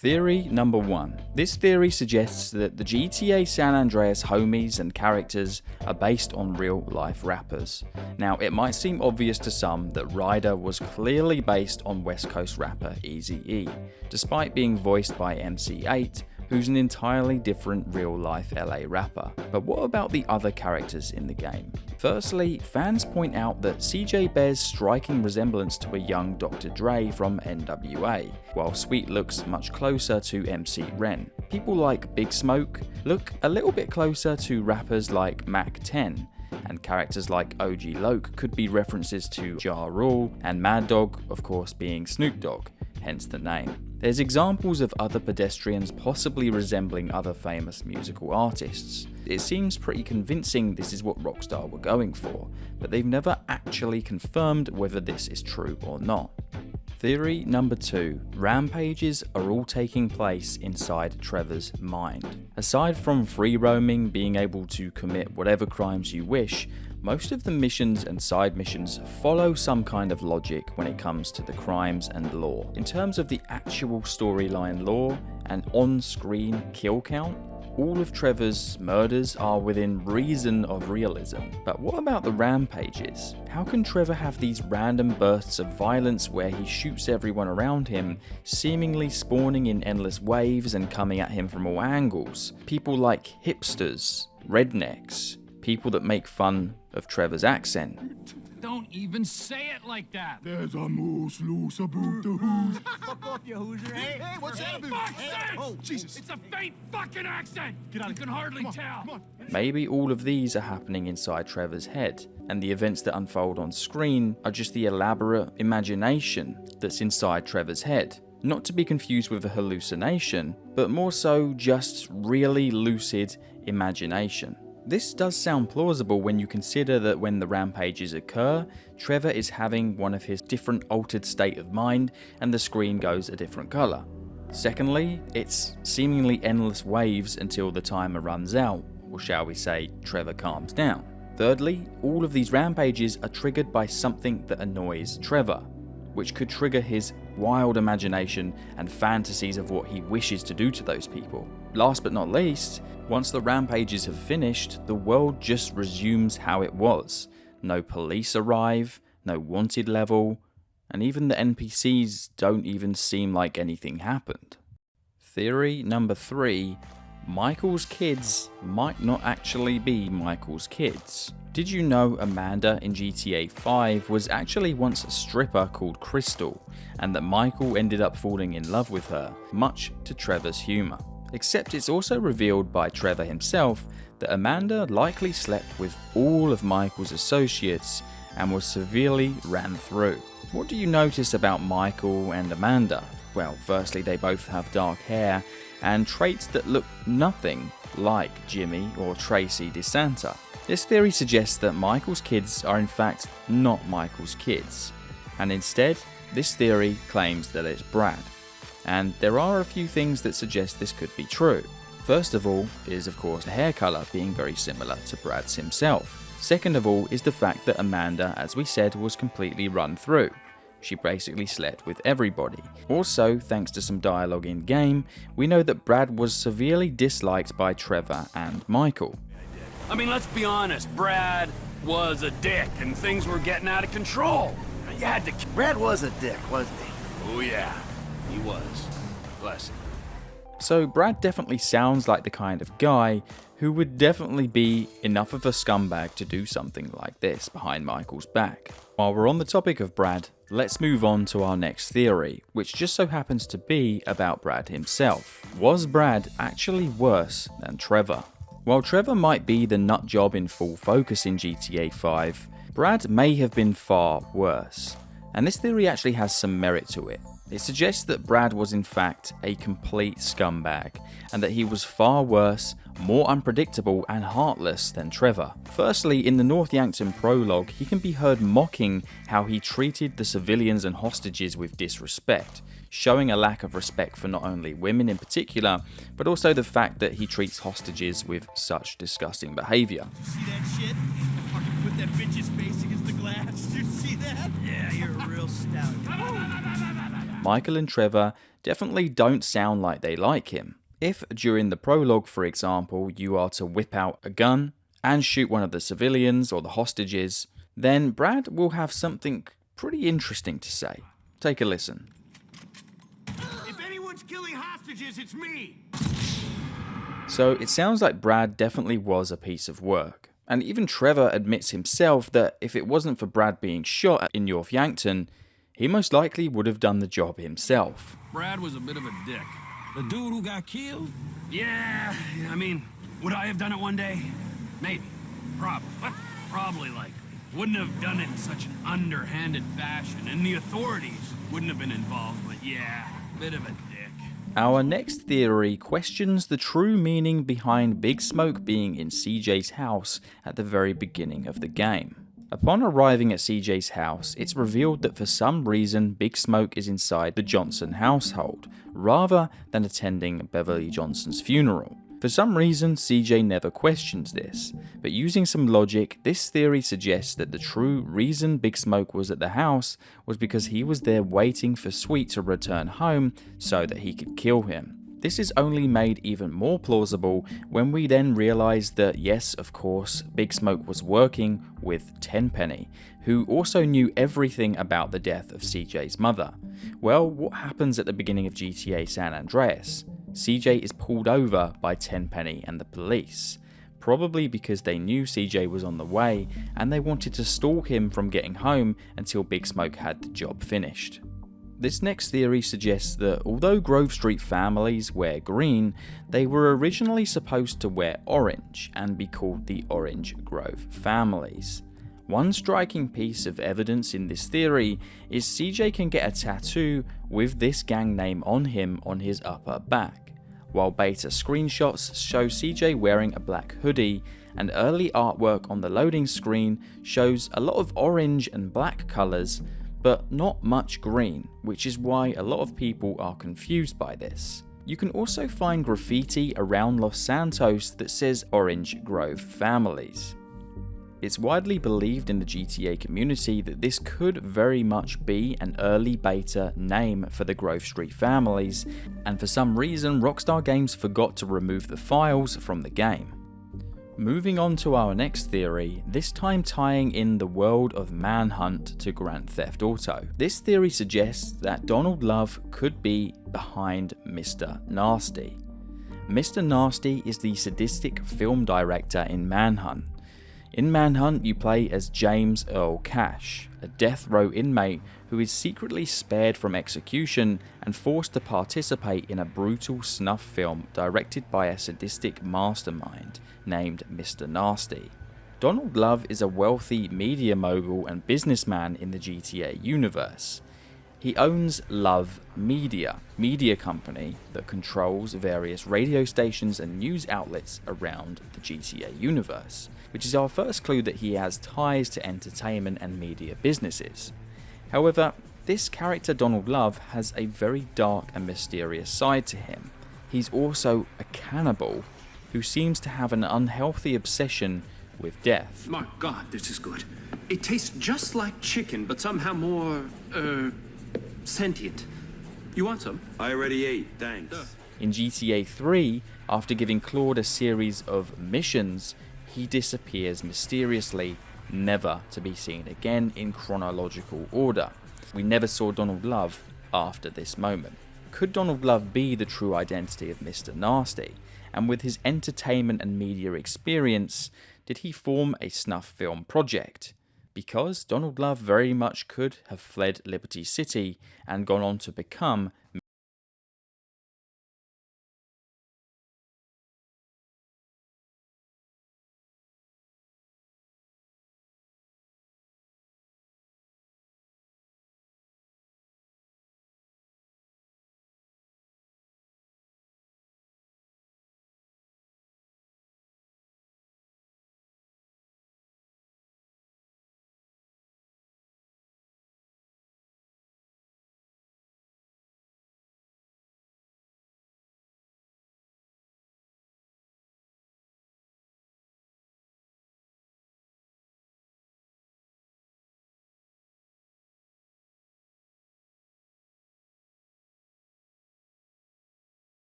Theory number 1. This theory suggests that the GTA San Andreas homies and characters are based on real-life rappers. Now, it might seem obvious to some that Ryder was clearly based on West Coast rapper Eazy-E, despite being voiced by MC8, who's an entirely different real-life LA rapper. But what about the other characters in the game? Firstly, fans point out that CJ bears striking resemblance to a young Dr. Dre from NWA, while Sweet looks much closer to MC Ren. People like Big Smoke look a little bit closer to rappers like Mac 10, and characters like OG Loke could be references to Ja Rule, and Mad Dog, of course, being Snoop Dogg, hence the name. There's examples of other pedestrians possibly resembling other famous musical artists. It seems pretty convincing this is what Rockstar were going for, but they've never actually confirmed whether this is true or not. Theory number 2. Rampages are all taking place inside Trevor's mind. Aside from free roaming, being able to commit whatever crimes you wish, most of the missions and side missions follow some kind of logic when it comes to the crimes and lore. In terms of the actual storyline lore and on-screen kill count, all of Trevor's murders are within reason of realism. But what about the rampages? How can Trevor have these random bursts of violence where he shoots everyone around him, seemingly spawning in endless waves and coming at him from all angles? People like hipsters, rednecks, people that make fun of Trevor's accent. Don't even say it like that. There's a moose loose about the hoos. Fuck off, you Hoosier. Hey, what's happening? Fuck's sake! Oh, Jesus. It's a faint fucking accent. Get out You of can here. hardly Come on, tell. come on. Maybe all of these are happening inside Trevor's head, and the events that unfold on screen are just the elaborate imagination that's inside Trevor's head. Not to be confused with a hallucination, but more so just really lucid imagination. This does sound plausible when you consider that when the rampages occur, Trevor is having one of his different altered state of mind and the screen goes a different colour. Secondly, it's seemingly endless waves until the timer runs out, or shall we say, Trevor calms down. Thirdly, all of these rampages are triggered by something that annoys Trevor, which could trigger his wild imagination and fantasies of what he wishes to do to those people. Last but not least, once the rampages have finished, the world just resumes how it was. No police arrive, no wanted level, and even the NPCs don't even seem like anything happened. Theory number 3. Michael's kids might not actually be Michael's kids. Did you know Amanda in GTA 5 was actually once a stripper called Crystal, and that Michael ended up falling in love with her, much to Trevor's humour? Except it's also revealed by Trevor himself that Amanda likely slept with all of Michael's associates and was severely ran through. What do you notice about Michael and Amanda? Well, firstly, they both have dark hair and traits that look nothing like Jimmy or Tracy DeSanta. This theory suggests that Michael's kids are in fact not Michael's kids, and instead, this theory claims that it's Brad. And there are a few things that suggest this could be true. First of all is of course the hair colour being very similar to Brad's himself. Second of all is the fact that Amanda, as we said, was completely run through. She basically slept with everybody. Also, thanks to some dialogue in game, we know that Brad was severely disliked by Trevor and Michael. I mean, let's be honest. Brad was a dick, and things were getting out of control. You had to. Brad was a dick, wasn't he? Oh yeah, he was. Bless him. So Brad definitely sounds like the kind of guy who would definitely be enough of a scumbag to do something like this behind Michael's back. While we're on the topic of Brad, let's move on to our next theory, which just so happens to be about Brad himself. Was Brad actually worse than Trevor? While Trevor might be the nut job in full focus in GTA 5, Brad may have been far worse. And this theory actually has some merit to it. It suggests that Brad was in fact a complete scumbag, and that he was far worse, more unpredictable and heartless than Trevor. Firstly, in the North Yankton prologue, he can be heard mocking how he treated the civilians and hostages with disrespect, showing a lack of respect for not only women in particular, but also the fact that he treats hostages with such disgusting behaviour. See that shit? I fucking put that bitch's face against the glass. Did you see that? Yeah, you're a real stout. Michael and Trevor definitely don't sound like they like him. If during the prologue, for example, you are to whip out a gun and shoot one of the civilians or the hostages, then Brad will have something pretty interesting to say. Take a listen. If anyone's killing hostages, it's me! So it sounds like Brad definitely was a piece of work. And even Trevor admits himself that if it wasn't for Brad being shot in North Yankton, he most likely would have done the job himself. Brad was a bit of a dick. The dude who got killed? Yeah, I mean, would I have done it one day? Maybe. Probably likely. Wouldn't have done it in such an underhanded fashion, and the authorities wouldn't have been involved, but yeah, bit of a dick. Our next theory questions the true meaning behind Big Smoke being in CJ's house at the very beginning of the game. Upon arriving at CJ's house, it's revealed that for some reason Big Smoke is inside the Johnson household, rather than attending Beverly Johnson's funeral. For some reason, CJ never questions this, but using some logic, this theory suggests that the true reason Big Smoke was at the house was because he was there waiting for Sweet to return home so that he could kill him. This is only made even more plausible when we then realize that yes, of course, Big Smoke was working with Tenpenny, who also knew everything about the death of CJ's mother. Well, what happens at the beginning of GTA San Andreas? CJ is pulled over by Tenpenny and the police, probably because they knew CJ was on the way and they wanted to stalk him from getting home until Big Smoke had the job finished. This next theory suggests that although Grove Street families wear green, they were originally supposed to wear orange and be called the Orange Grove families. One striking piece of evidence in this theory is CJ can get a tattoo with this gang name on him on his upper back, while beta screenshots show CJ wearing a black hoodie, and early artwork on the loading screen shows a lot of orange and black colours, but not much green, which is why a lot of people are confused by this. You can also find graffiti around Los Santos that says Orange Grove families. It's widely believed in the GTA community that this could very much be an early beta name for the Grove Street families, and for some reason Rockstar Games forgot to remove the files from the game. Moving on to our next theory, this time tying in the world of Manhunt to Grand Theft Auto. This theory suggests that Donald Love could be behind Mr. Nasty. Mr. Nasty is the sadistic film director in Manhunt. In Manhunt, you play as James Earl Cash, a death row inmate who is secretly spared from execution and forced to participate in a brutal snuff film directed by a sadistic mastermind named Mr. Nasty. Donald Love is a wealthy media mogul and businessman in the GTA universe. He owns Love media company that controls various radio stations and news outlets around the GTA universe, which is our first clue that he has ties to entertainment and media businesses. However, this character Donald Love has a very dark and mysterious side to him. He's also a cannibal who seems to have an unhealthy obsession with death. My God, this is good. It tastes just like chicken, but somehow more, sentient. You want some? I already ate, thanks. In GTA 3, after giving Claude a series of missions, he disappears mysteriously, never to be seen again in chronological order. We never saw Donald Love after this moment. Could Donald Love be the true identity of Mr. Nasty? And with his entertainment and media experience, did he form a snuff film project? Because Donald Love very much could have fled Liberty City and gone on to become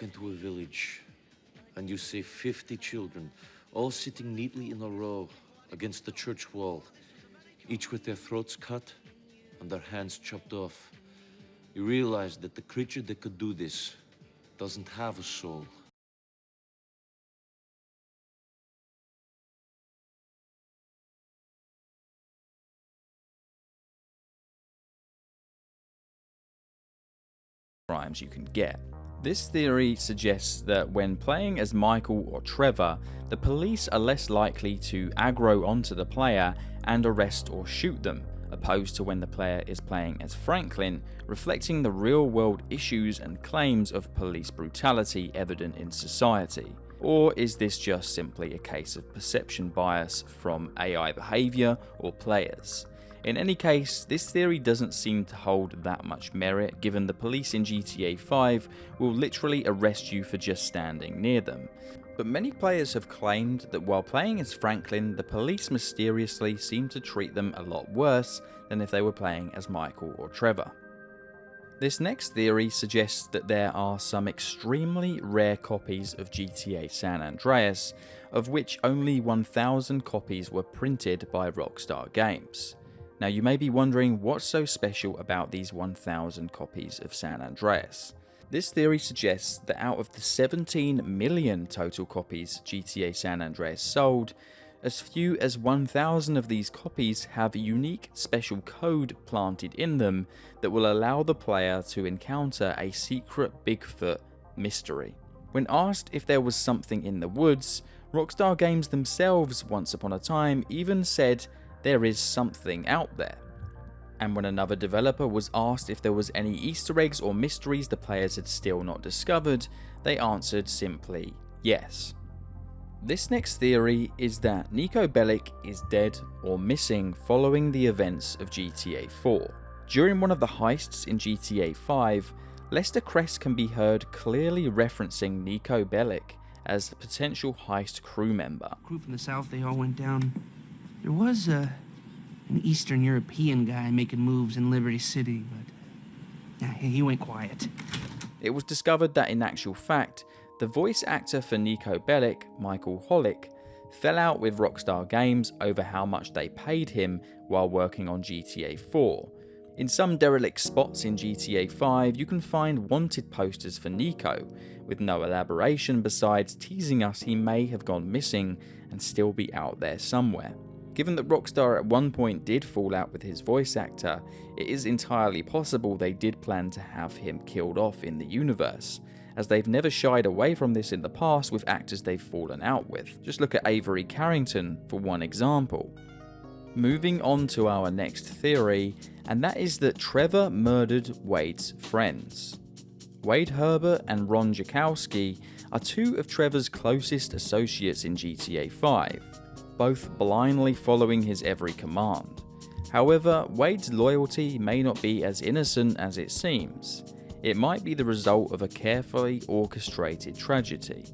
walk into a village and you see 50 children all sitting neatly in a row against the church wall, each with their throats cut and their hands chopped off, you realize that the creature that could do this doesn't have a soul. Crimes you can get. This theory suggests that when playing as Michael or Trevor, the police are less likely to aggro onto the player and arrest or shoot them, opposed to when the player is playing as Franklin, reflecting the real-world issues and claims of police brutality evident in society. Or is this just simply a case of perception bias from AI behaviour or players? In any case, this theory doesn't seem to hold that much merit, given the police in GTA 5 will literally arrest you for just standing near them. But many players have claimed that while playing as Franklin, the police mysteriously seem to treat them a lot worse than if they were playing as Michael or Trevor. This next theory suggests that there are some extremely rare copies of GTA San Andreas, of which only 1,000 copies were printed by Rockstar Games. Now you may be wondering what's so special about these 1,000 copies of San Andreas. This theory suggests that out of the 17 million total copies GTA San Andreas sold, as few as 1,000 of these copies have a unique special code planted in them that will allow the player to encounter a secret Bigfoot mystery. When asked if there was something in the woods, Rockstar Games themselves once upon a time even said there is something out there. And when another developer was asked if there was any Easter eggs or mysteries the players had still not discovered, they answered simply yes. This next theory is that Niko Bellic is dead or missing following the events of GTA 4. During one of the heists in GTA 5, Lester Crest can be heard clearly referencing Niko Bellic as a potential heist crew member. Group from the south, they all went down. There was an Eastern European guy making moves in Liberty City, but he went quiet. It was discovered that in actual fact, the voice actor for Niko Bellic, Michael Hollick, fell out with Rockstar Games over how much they paid him while working on GTA 4. In some derelict spots in GTA 5, you can find wanted posters for Niko, with no elaboration besides teasing us he may have gone missing and still be out there somewhere. Given that Rockstar at one point did fall out with his voice actor, it is entirely possible they did plan to have him killed off in the universe, as they've never shied away from this in the past with actors they've fallen out with. Just look at Avery Carrington for one example. Moving on to our next theory, and that is that Trevor murdered Wade's friends. Wade Herbert and Ron Jakowski are two of Trevor's closest associates in GTA 5. Both blindly following his every command. However, Wade's loyalty may not be as innocent as it seems. It might be the result of a carefully orchestrated tragedy.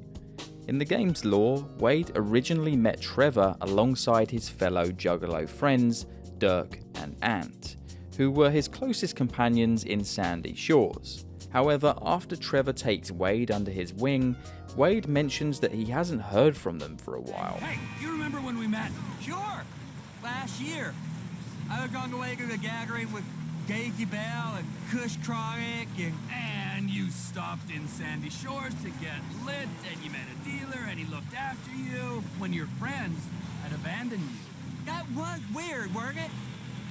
In the game's lore, Wade originally met Trevor alongside his fellow Juggalo friends, Dirk and Ant, who were his closest companions in Sandy Shores. However, after Trevor takes Wade under his wing, Wade mentions that he hasn't heard from them for a while. Hey, you remember when we met? Sure. Last year. I was on the way to the gathering with Daisy Bell and Kush Tronic And you stopped in Sandy Shores to get lit, and you met a dealer, and he looked after you when your friends had abandoned you. That was weird, weren't it?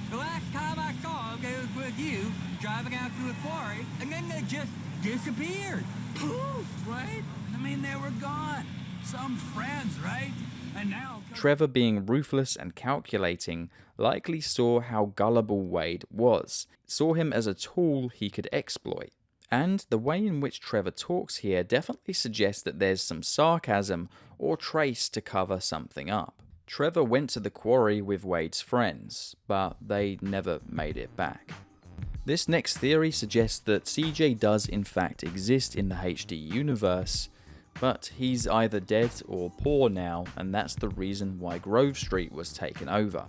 The last time I saw him, it was with you, driving out to the quarry, and then they just disappeared. Poof, right? I mean, they were gone. Some friends, right? And now... Trevor, being ruthless and calculating, likely saw how gullible Wade was, saw him as a tool he could exploit. And the way in which Trevor talks here definitely suggests that there's some sarcasm or trace to cover something up. Trevor went to the quarry with Wade's friends, but they never made it back. This next theory suggests that CJ does in fact exist in the HD universe, but he's either dead or poor now, and that's the reason why Grove Street was taken over.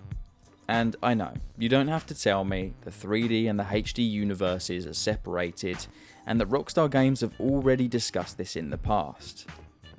And I know, you don't have to tell me the 3D and the HD universes are separated, and that Rockstar Games have already discussed this in the past.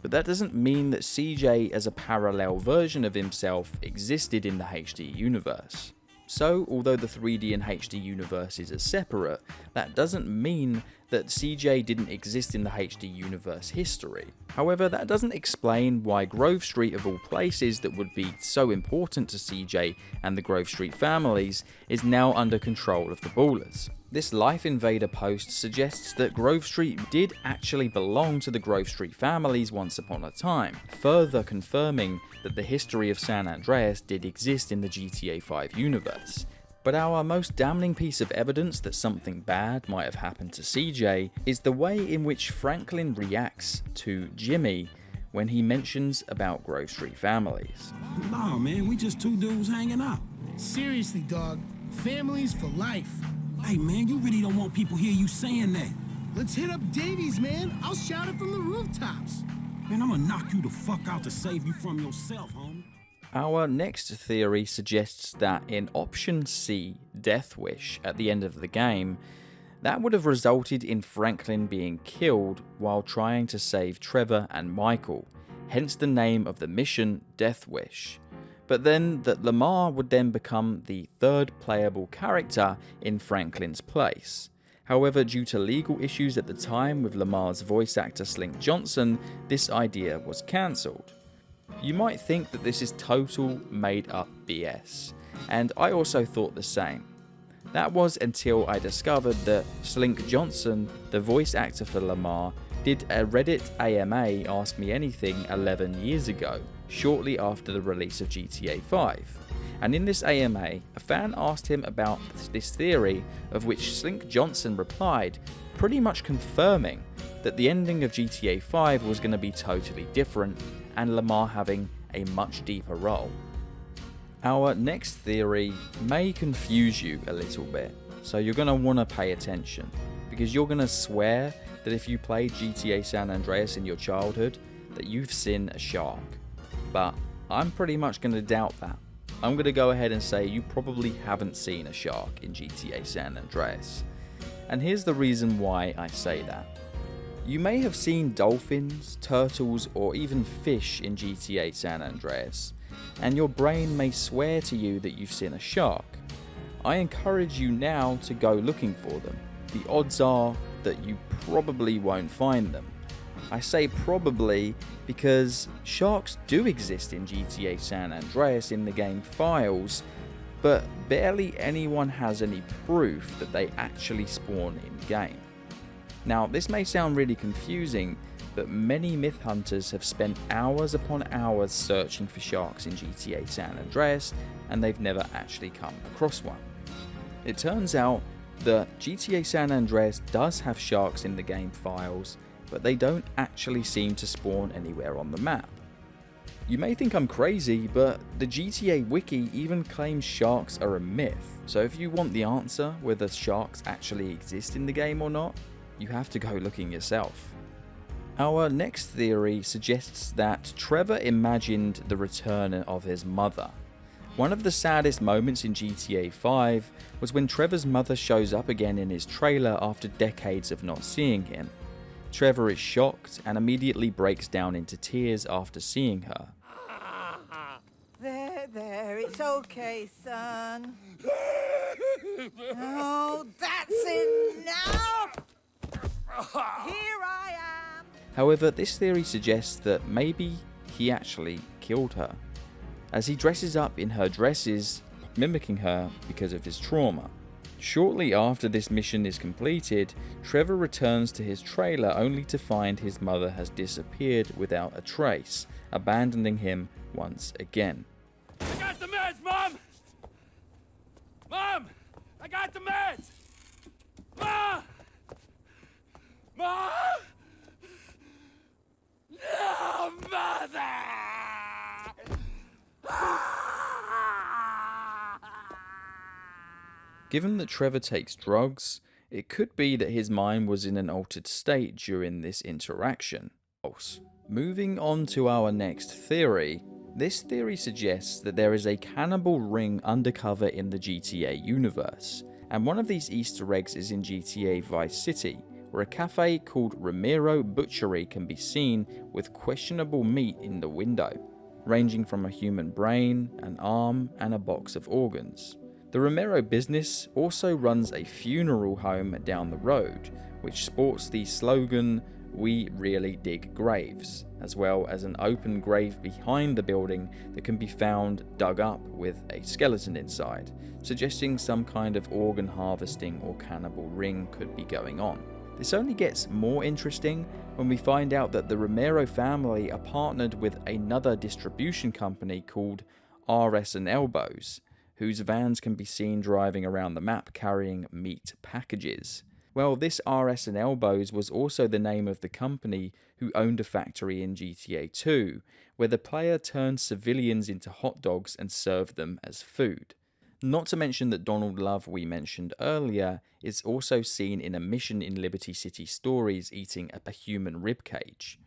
But that doesn't mean that CJ as a parallel version of himself existed in the HD universe. So, although the 3D and HD universes are separate, that doesn't mean that CJ didn't exist in the HD universe history. However, that doesn't explain why Grove Street, of all places that would be so important to CJ and the Grove Street families, is now under control of the Ballers. This Life Invader post suggests that Grove Street did actually belong to the Grove Street families once upon a time, further confirming that the history of San Andreas did exist in the GTA 5 universe. But our most damning piece of evidence that something bad might have happened to CJ is the way in which Franklin reacts to Jimmy when he mentions about Grove Street families. Nah, man, we just two dudes hanging out. Seriously, dog. Families for life. Hey, man, you really don't want people hear you saying that. Let's hit up Davies, man. I'll shout it from the rooftops. Man, I'm gonna knock you the fuck out to save you from yourself, homie. Our next theory suggests that in option C, Death Wish, at the end of the game, that would have resulted in Franklin being killed while trying to save Trevor and Michael, hence the name of the mission, Death Wish. But then that Lamar would then become the third playable character in Franklin's place. However, due to legal issues at the time with Lamar's voice actor Slink Johnson, this idea was cancelled. You might think that this is total made up BS, and I also thought the same. That was until I discovered that Slink Johnson, the voice actor for Lamar, did a Reddit AMA Ask Me Anything 11 years ago, shortly after the release of GTA 5. And in this AMA, a fan asked him about this theory, of which Slink Johnson replied, pretty much confirming that the ending of GTA 5 was going to be totally different, and Lamar having a much deeper role. Our next theory may confuse you a little bit, so you're going to want to pay attention, because you're going to swear that if you played GTA San Andreas in your childhood, that you've seen a shark. But I'm pretty much going to doubt that. I'm going to go ahead and say you probably haven't seen a shark in GTA San Andreas. And here's the reason why I say that. You may have seen dolphins, turtles, or even fish in GTA San Andreas, and your brain may swear to you that you've seen a shark. I encourage you now to go looking for them. The odds are that you probably won't find them. I say probably because sharks do exist in GTA San Andreas in the game files, but barely anyone has any proof that they actually spawn in-game. Now, this may sound really confusing, but many myth hunters have spent hours upon hours searching for sharks in GTA San Andreas, and they've never actually come across one. It turns out that GTA San Andreas does have sharks in the game files, but they don't actually seem to spawn anywhere on the map. You may think I'm crazy, but the GTA wiki even claims sharks are a myth, so if you want the answer whether sharks actually exist in the game or not, you have to go looking yourself. Our next theory suggests that Trevor imagined the return of his mother. One of the saddest moments in GTA 5 was when Trevor's mother shows up again in his trailer after decades of not seeing him. Trevor is shocked and immediately breaks down into tears after seeing her. There, it's okay, son. Oh, that's it now! Here I am! However, this theory suggests that maybe he actually killed her, as he dresses up in her dresses, mimicking her because of his trauma. Shortly after this mission is completed, Trevor returns to his trailer only to find his mother has disappeared without a trace, abandoning him once again. I got the meds, Mom! Mom! I got the meds! Mom! Mom! No, Mother! Given that Trevor takes drugs, it could be that his mind was in an altered state during this interaction. Moving on to our next theory, This theory suggests that there is a cannibal ring undercover in the GTA universe, and one of these Easter eggs is in GTA Vice City, where a cafe called Romero Butchery can be seen with questionable meat in the window, ranging from a human brain, an arm, and a box of organs. The Romero business also runs a funeral home down the road, which sports the slogan, "We really dig graves," as well as an open grave behind the building that can be found dug up with a skeleton inside, suggesting some kind of organ harvesting or cannibal ring could be going on. This only gets more interesting when we find out that the Romero family are partnered with another distribution company called RS and Elbows, whose vans can be seen driving around the map carrying meat packages. Well, this RS and Elbows was also the name of the company who owned a factory in GTA 2, where the player turned civilians into hot dogs and served them as food. Not to mention that Donald Love, we mentioned earlier, is also seen in a mission in Liberty City Stories eating a human ribcage.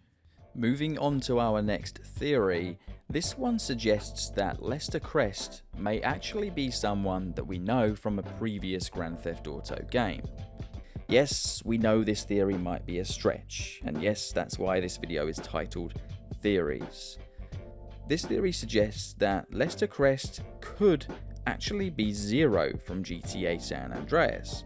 Moving on to our next theory, this one suggests that Lester Crest may actually be someone that we know from a previous Grand Theft Auto game. Yes, we know this theory might be a stretch, and yes, that's why this video is titled Theories. This theory suggests that Lester Crest could actually be Zero from GTA San Andreas.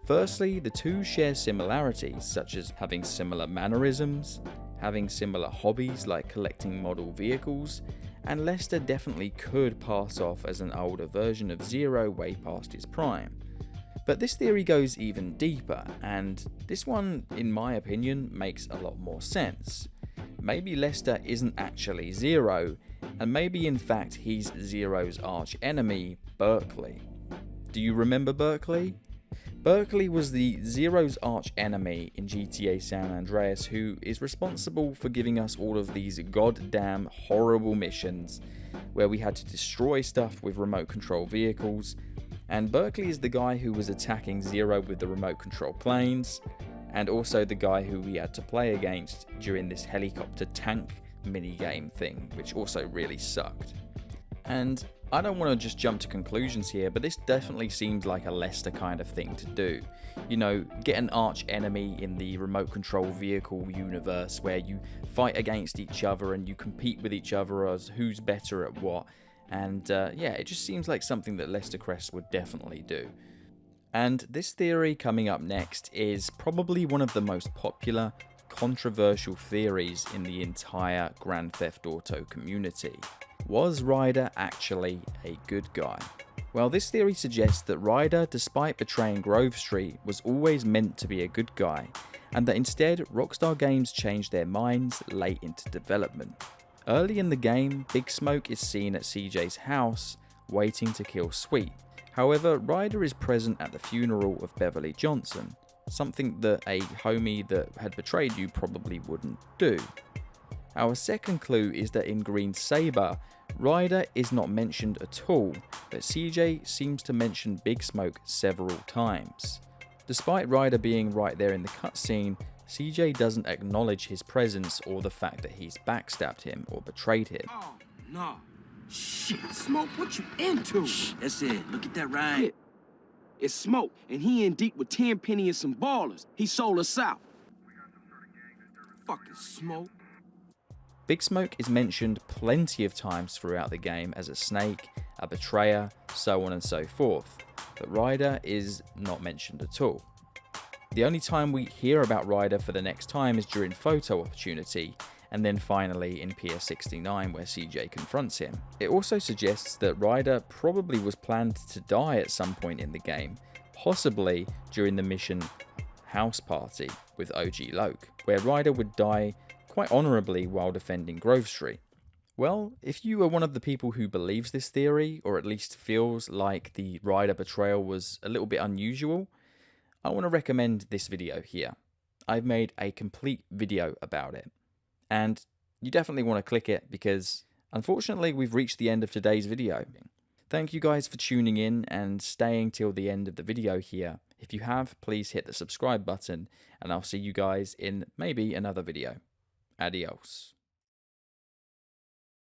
Firstly, the two share similarities such as having similar mannerisms, having similar hobbies like collecting model vehicles, and Lester definitely could pass off as an older version of Zero way past his prime. But this theory goes even deeper, and this one, in my opinion, makes a lot more sense. Maybe Lester isn't actually Zero, and maybe in fact he's Zero's arch enemy, Berkeley. Do you remember Berkeley? Berkeley was the Zero's arch enemy in GTA San Andreas, who is responsible for giving us all of these goddamn horrible missions where we had to destroy stuff with remote control vehicles. And Berkeley is the guy who was attacking Zero with the remote control planes, and also the guy who we had to play against during this helicopter tank minigame thing, which also really sucked. And I don't want to just jump to conclusions here, but this definitely seems like a Lester kind of thing to do. You know, get an arch enemy in the remote control vehicle universe where you fight against each other and you compete with each other as who's better at what. And yeah, it just seems like something that Lester Crest would definitely do. And this theory coming up next is probably one of the most popular, controversial theories in the entire Grand Theft Auto community. Was Ryder actually a good guy? Well, this theory suggests that Ryder, despite betraying Grove Street, was always meant to be a good guy, and that instead Rockstar Games changed their minds late into development. Early in the game, Big Smoke is seen at CJ's house, waiting to kill Sweet. However, Ryder is present at the funeral of Beverly Johnson, something that a homie that had betrayed you probably wouldn't do. Our second clue is that in Green Saber, Ryder is not mentioned at all, but CJ seems to mention Big Smoke several times. Despite Ryder being right there in the cutscene, CJ doesn't acknowledge his presence or the fact that he's backstabbed him or betrayed him. Oh, no. Shit, Smoke, what you into? Shh, that's it. Look at that ride. Yeah. It's Smoke, and he in deep with 10 Penny and some ballers. He sold us out. Fucking Smoke. Big Smoke is mentioned plenty of times throughout the game as a snake, a betrayer, so on and so forth, but Ryder is not mentioned at all. The only time we hear about Ryder for the next time is during Photo Opportunity, and then finally in Pier 69 where CJ confronts him. It also suggests that Ryder probably was planned to die at some point in the game, possibly during the mission House Party with OG Loke, where Ryder would die quite honourably while defending Grove Street. Well, if you are one of the people who believes this theory, or at least feels like the Ryder betrayal was a little bit unusual, I want to recommend this video here. I've made a complete video about it, and you definitely want to click it because unfortunately we've reached the end of today's video. Thank you guys for tuning in and staying till the end of the video here. If you have, please hit the subscribe button, and I'll see you guys in maybe another video. Adios.